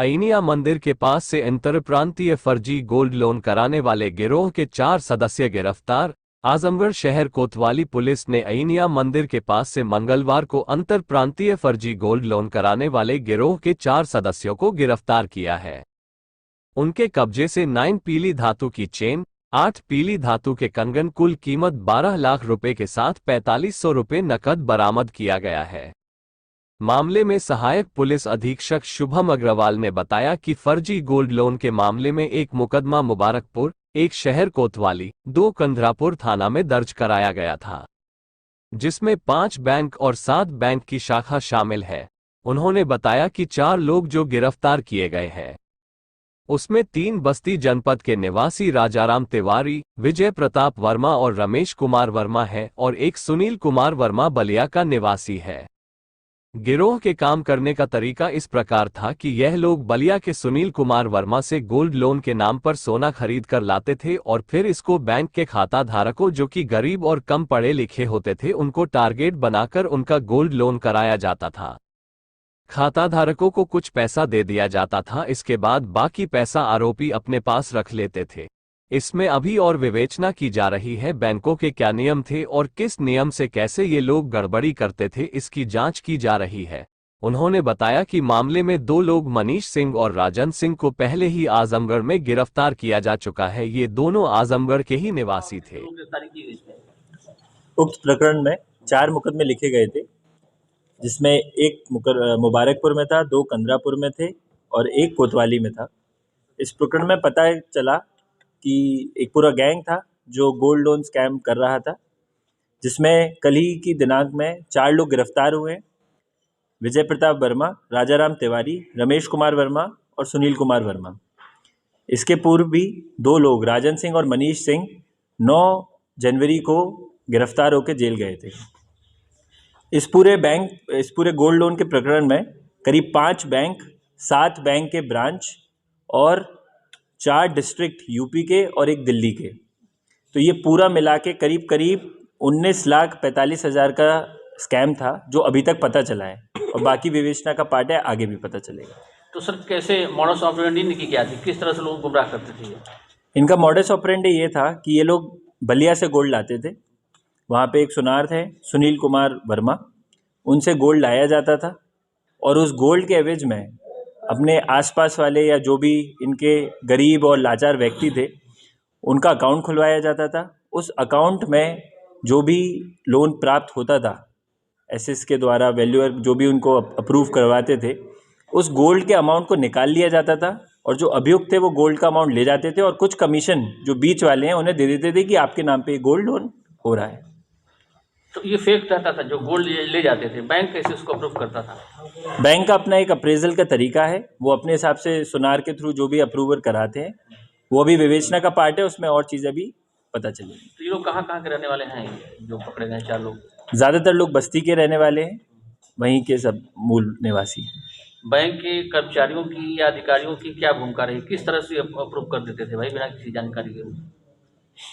अइनिया मंदिर के पास से अंतरप्रांतीय फर्जी गोल्ड लोन कराने वाले गिरोह के 4 सदस्य गिरफ्तार। आजमगढ़ शहर कोतवाली पुलिस ने अइनिया मंदिर के पास से मंगलवार को अंतरप्रांतीय फर्जी गोल्ड लोन कराने वाले गिरोह के 4 सदस्यों को गिरफ्तार किया है। उनके कब्जे से 9 पीली धातु की चेन, 8 पीली धातु के कंगन, कुल कीमत 12 लाख रुपए के साथ 4500 रुपए नकद बरामद किया गया है। मामले में सहायक पुलिस अधीक्षक शुभम अग्रवाल ने बताया कि फर्जी गोल्ड लोन के मामले में एक मुकदमा मुबारकपुर, एक शहर कोतवाली, 2 कंधरापुर थाना में दर्ज कराया गया था, जिसमें 5 बैंक और 7 बैंक की शाखा शामिल है। उन्होंने बताया कि 4 लोग जो गिरफ्तार किए गए हैं उसमें 3 बस्ती जनपद के निवासी राजाराम तिवारी, विजय प्रताप वर्मा और रमेश कुमार वर्मा है और एक सुनील कुमार वर्मा बलिया का निवासी है। गिरोह के काम करने का तरीका इस प्रकार था कि यह लोग बलिया के सुनील कुमार वर्मा से गोल्ड लोन के नाम पर सोना खरीद कर लाते थे और फिर इसको बैंक के खाता धारकों जो कि गरीब और कम पढ़े लिखे होते थे उनको टारगेट बनाकर उनका गोल्ड लोन कराया जाता था। खाता धारकों को कुछ पैसा दे दिया जाता था, इसके बाद बाकी पैसा आरोपी अपने पास रख लेते थे। इसमें अभी और विवेचना की जा रही है बैंकों के क्या नियम थे और किस नियम से कैसे ये लोग गड़बड़ी करते थे, इसकी जांच की जा रही है। उन्होंने बताया कि मामले में 2 लोग मनीष सिंह और राजन सिंह को पहले ही आजमगढ़ में गिरफ्तार किया जा चुका है। ये दोनों आजमगढ़ के ही निवासी थे। उक्त प्रकरण में 4 मुकदमे लिखे गए थे, जिसमें एक मुबारकपुर में था, 2 कंधरापुर में थे और एक कोतवाली में था। इस प्रकरण में पता चला कि एक पूरा गैंग था जो गोल्ड लोन स्कैम कर रहा था, जिसमें कल ही की दिनांक में 4 लोग गिरफ्तार हुए। विजय प्रताप वर्मा, राजाराम तिवारी, रमेश कुमार वर्मा और सुनील कुमार वर्मा। इसके पूर्व भी 2 लोग राजन सिंह और मनीष सिंह 9 जनवरी को गिरफ्तार होकर जेल गए थे। इस पूरे गोल्ड लोन के प्रकरण में करीब 5 बैंक, 7 बैंक के ब्रांच और 4 डिस्ट्रिक्ट यूपी के और एक दिल्ली के, तो ये पूरा मिला के करीब 19,45,000 का स्कैम था, जो अभी तक पता चला है और बाकी विवेचना का पार्ट है, आगे भी पता चलेगा। तो सर कैसे मॉडस ऑपरेंडी इनकी क्या थी, किस तरह से लोग गुमराह करते थे? इनका मॉडस ऑपरेंडी ये था कि ये लोग बलिया से गोल्ड लाते थे। वहाँ पे एक सुनार थे सुनील कुमार वर्मा, उनसे गोल्ड लाया जाता था और उस गोल्ड के एवज में अपने आसपास वाले या जो भी इनके गरीब और लाचार व्यक्ति थे उनका अकाउंट खुलवाया जाता था। उस अकाउंट में जो भी लोन प्राप्त होता था, एसएस के द्वारा वैल्यूअर जो भी उनको अप्रूव करवाते थे, उस गोल्ड के अमाउंट को निकाल लिया जाता था और जो अभियुक्त थे वो गोल्ड का अमाउंट ले जाते थे और कुछ कमीशन जो बीच वाले हैं उन्हें दे देते थे कि आपके नाम पे गोल्ड लोन हो रहा है। तो ये फेक रहता था, जो गोल्ड ले जाते थे, बैंक कैसे उसको अप्रूव करता था? बैंक का अपना एक अप्रेजल का तरीका है, वो अपने हिसाब से सुनार के थ्रू जो भी अप्रूवर कराते हैं, वो अभी विवेचना का पार्ट है, उसमें और चीज़ें भी पता चलेगी। तो ये लोग कहाँ के रहने वाले हैं जो पकड़े गए 4 लोग? ज़्यादातर लोग बस्ती के रहने वाले हैं, वहीं के सब मूल निवासी हैं। बैंक के कर्मचारियों की या अधिकारियों की क्या भूमिका रही, किस तरह से अप्रूव कर देते थे भाई बिना किसी जानकारी के?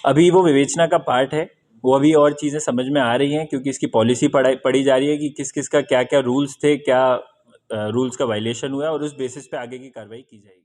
अभी वो विवेचना का पार्ट है, वो अभी और चीज़ें समझ में आ रही हैं, क्योंकि इसकी पॉलिसी पढ़ी जा रही है कि किस किस का क्या क्या रूल्स थे, क्या रूल्स का वायलेशन हुआ है और उस बेसिस पे आगे की कार्रवाई की जाएगी।